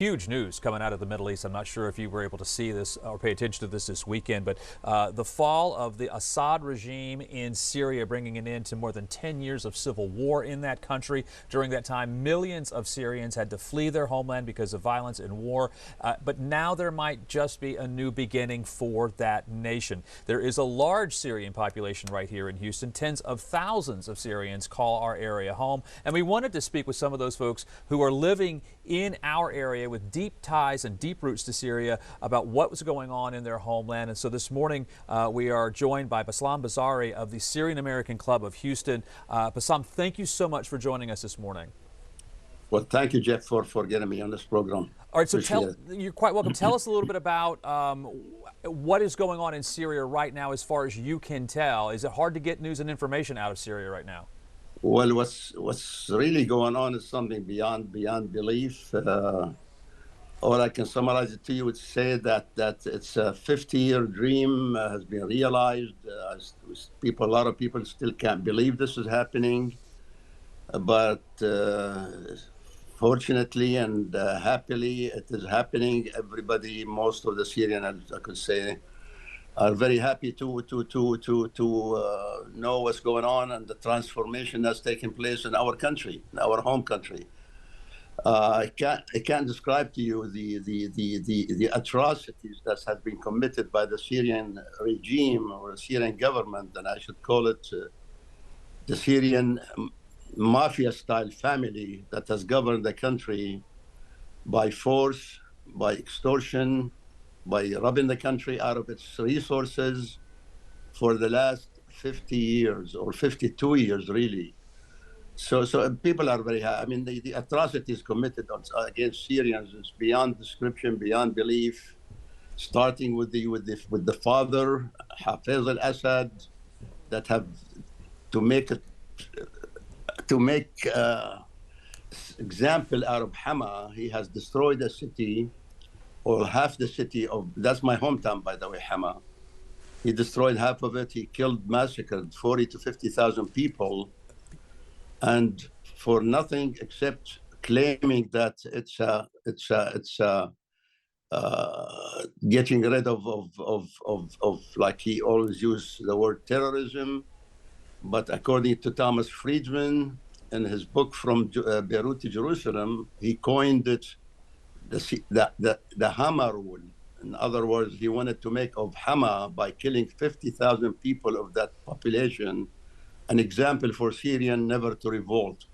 Huge news coming out of the Middle East. I'm not sure if you were able to see this or pay attention to this weekend, but the fall of the Assad regime in Syria, bringing an end to more than 10 years of civil war in that country. During that time, millions of Syrians had to flee their homeland because of violence and war. But now there might just be a new beginning for that nation. There is a large Syrian population right here in Houston. Tens of thousands of Syrians call our area home. And we wanted to speak with some of those folks who are living in our area with deep ties and deep roots to Syria about what was going on in their homeland. And so this morning we are joined by Bassam Bazari of the Syrian American Club of Houston. Bassam, thank you so much for joining us this morning. Well, thank you, Jeff, for getting me on this program. All right, so you're quite welcome. Tell us a little bit about what is going on in Syria right now as far as you can tell. Is it hard to get news and information out of Syria right now? Well, what's really going on is something beyond belief. Or I can summarize it to you would say that it's a 50-year dream has been realized. A lot of people still can't believe this is happening, but fortunately and happily, it is happening. Everybody, most of the Syrians, I could say, are very happy to know what's going on and the transformation that's taking place in our country, in our home country. I can't describe to you the atrocities that have been committed by the Syrian regime or the Syrian government, and I should call it the Syrian mafia-style family that has governed the country by force, by extortion, by robbing the country out of its resources for the last 50 years or 52 years, really. So people are very happy. I mean, the atrocities committed against Syrians is beyond description, beyond belief. Starting with the father, Hafez al-Assad, that have to make example out of Hama. He has destroyed a city, or half the city of. That's my hometown, by the way, Hama. He destroyed half of it. He killed, massacred 40 to 50,000 people. And for nothing except claiming that it's getting rid of like he always used the word terrorism, but according to Thomas Friedman in his book From Beirut to Jerusalem, he coined it the Hama rule. In other words, he wanted to make of Hama, by killing 50,000 people of that population, an example for Syrians never to revolt,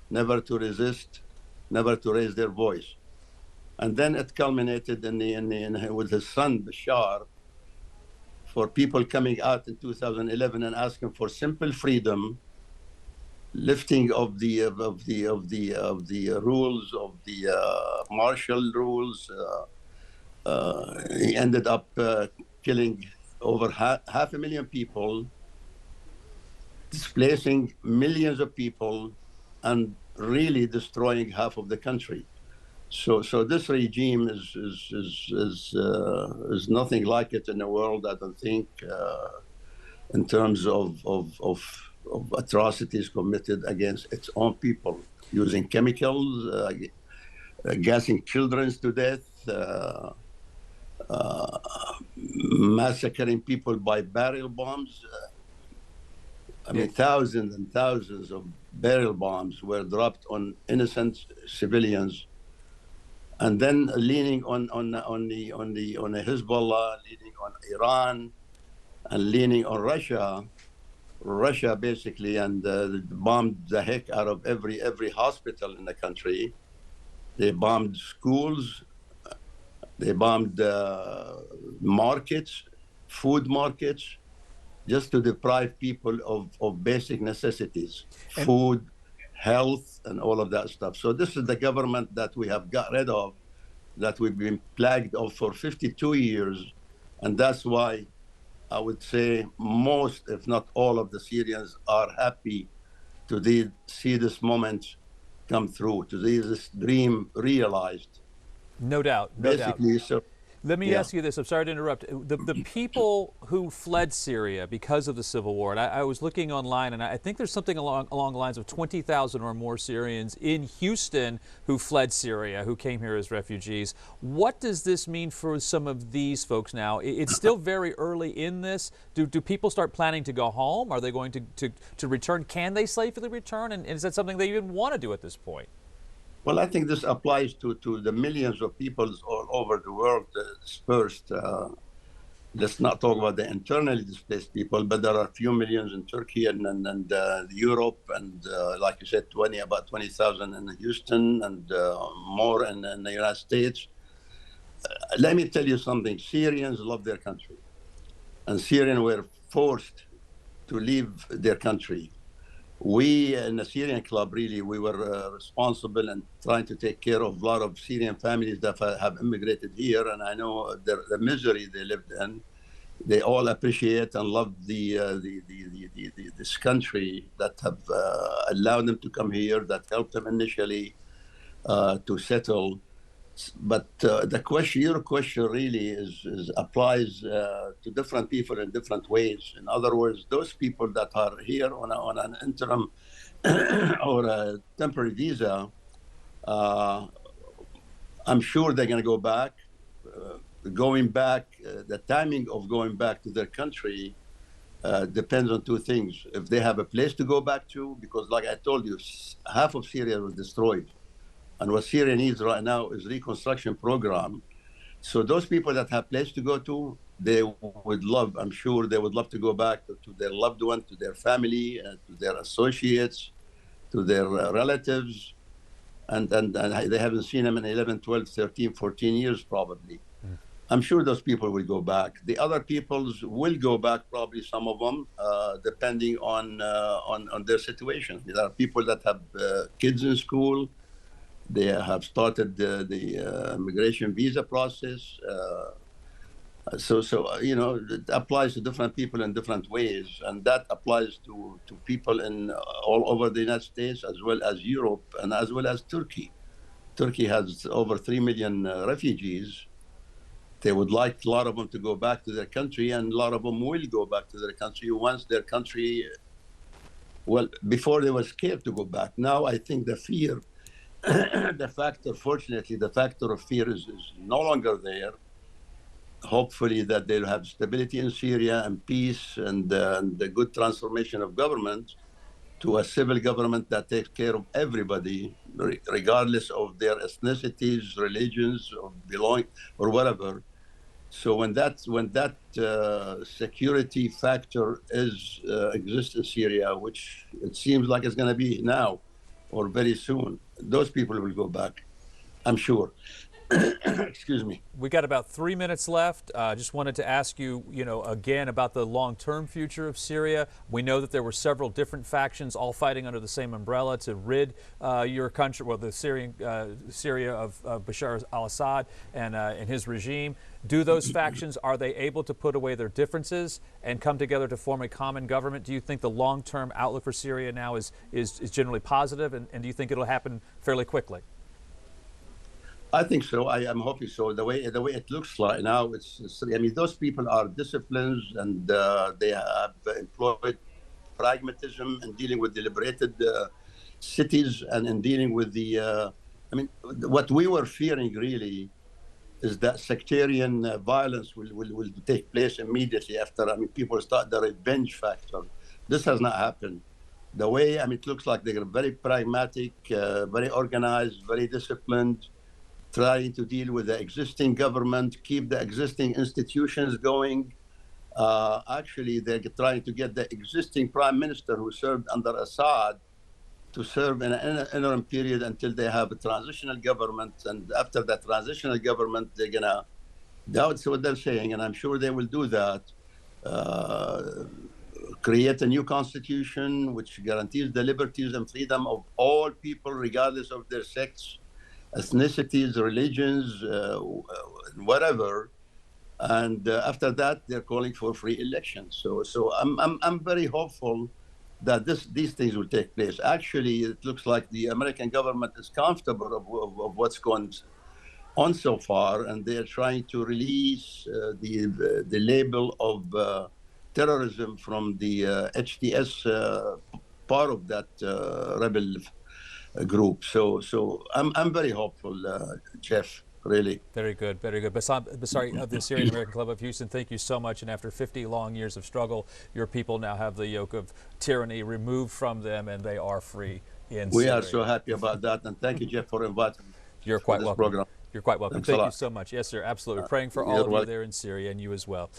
never to resist, never to raise their voice. And then it culminated with his son, Bashar, for people coming out in 2011 and asking for simple freedom, lifting of the rules, of the martial rules. He ended up killing over half a million people, displacing millions of people, and really destroying half of the country. So this regime is nothing like it in the world, I don't think, in terms of atrocities committed against its own people, using chemicals, gassing children to death, massacring people by barrel bombs. I mean, thousands and thousands of barrel bombs were dropped on innocent civilians, and then leaning on the Hezbollah, leaning on Iran, and leaning on Russia basically, and bombed the heck out of every hospital in the country. They bombed schools. They bombed markets, food markets, just to deprive people of basic necessities, food, health, and all of that stuff. So this is the government that we have got rid of, that we've been plagued of for 52 years. And that's why I would say most, if not all, of the Syrians are happy to see this moment come through, to see this dream realized. No doubt, no basically, doubt. So Let me Yeah. ask you this. I'm sorry to interrupt. The people who fled Syria because of the civil war, and I was looking online, and I think there's something along the lines of 20,000 or more Syrians in Houston who fled Syria, who came here as refugees. What does this mean for some of these folks now? It's still very early in this. Do people start planning to go home? Are they going to return? Can they safely return? And is that something they even want to do at this point? Well, I think this applies to the millions of people all over the world dispersed. Let's not talk about the internally displaced people, but there are a few millions in Turkey and Europe, and like you said, about 20,000 in Houston, and more in the United States. Let me tell you something: Syrians love their country, and Syrians were forced to leave their country. We in the Syrian Club, really, we were responsible and trying to take care of a lot of Syrian families that have immigrated here, and I know the misery they lived in. They all appreciate and love this country that have allowed them to come here, that helped them initially to settle. But your question really applies to different people in different ways. In other words, those people that are here on an interim or a temporary visa, uh, I'm sure they're going to go back. Going back, the timing of going back to their country depends on two things. If they have a place to go back to, because like I told you, half of Syria was destroyed. And what Syria needs right now is reconstruction program. So those people that have place to go to, they would love, I'm sure they would love to go back to their loved one, to their family, to their associates, to their relatives. And they haven't seen them in 11, 12, 13, 14 years probably. I'm sure those people will go back. The other peoples will go back, probably some of them, depending on their situation. There are people that have kids in school. They have started the immigration visa process. It applies to different people in different ways, and that applies to people in all over the United States, as well as Europe, and as well as Turkey. Turkey has over 3 million refugees. They would like a lot of them to go back to their country, and a lot of them will go back to their country once their country. Well, before they were scared to go back. Now I think the fear fortunately, the factor of fear is no longer there. Hopefully that they'll have stability in Syria and peace and the good transformation of government to a civil government that takes care of everybody, regardless of their ethnicities, religions, or belonging, or whatever. So when that security factor exists in Syria, which it seems like it's going to be now or very soon, those people will go back, I'm sure. Excuse me. We got about 3 minutes left. Just wanted to ask you, again about the long-term future of Syria. We know that there were several different factions all fighting under the same umbrella to rid your country, well, the Syria of Bashar al-Assad and his regime. Do those factions, are they able to put away their differences and come together to form a common government? Do you think the long-term outlook for Syria now is generally positive, and do you think it'll happen fairly quickly? I think so. I am hoping so. The way it looks like now, I mean, those people are disciplined, and they have employed pragmatism in dealing with deliberated cities and in dealing with I mean, what we were fearing really is that sectarian violence will take place immediately after. I mean, people start the revenge factor. This has not happened. The way, I mean, it looks like they're very pragmatic, very organized, very disciplined, trying to deal with the existing government, keep the existing institutions going. Actually, they're trying to get the existing prime minister who served under Assad to serve in an interim period until they have a transitional government. And after that transitional government, they're going to, that's what they're saying, and I'm sure they will do that, create a new constitution which guarantees the liberties and freedom of all people, regardless of their sex, ethnicities, religions, whatever. And after that, they're calling for free elections. So I'm very hopeful that these things will take place. Actually, it looks like the American government is comfortable of what's going on so far, and they are trying to release the label of terrorism from the HTS part of that rebel group. So I'm very hopeful, Jeff. Really. Very good, very good. Bassam Bassari of the Syrian American Club of Houston, thank you so much. And after 50 long years of struggle, your people now have the yoke of tyranny removed from them, and they are free in Syria. We are so happy about that, and thank you, Jeff, for inviting me. You're quite welcome. Program. You're quite welcome. Thanks Thank you so much. Yes, sir, absolutely. Praying for all of you welcome. there in Syria, and you as well.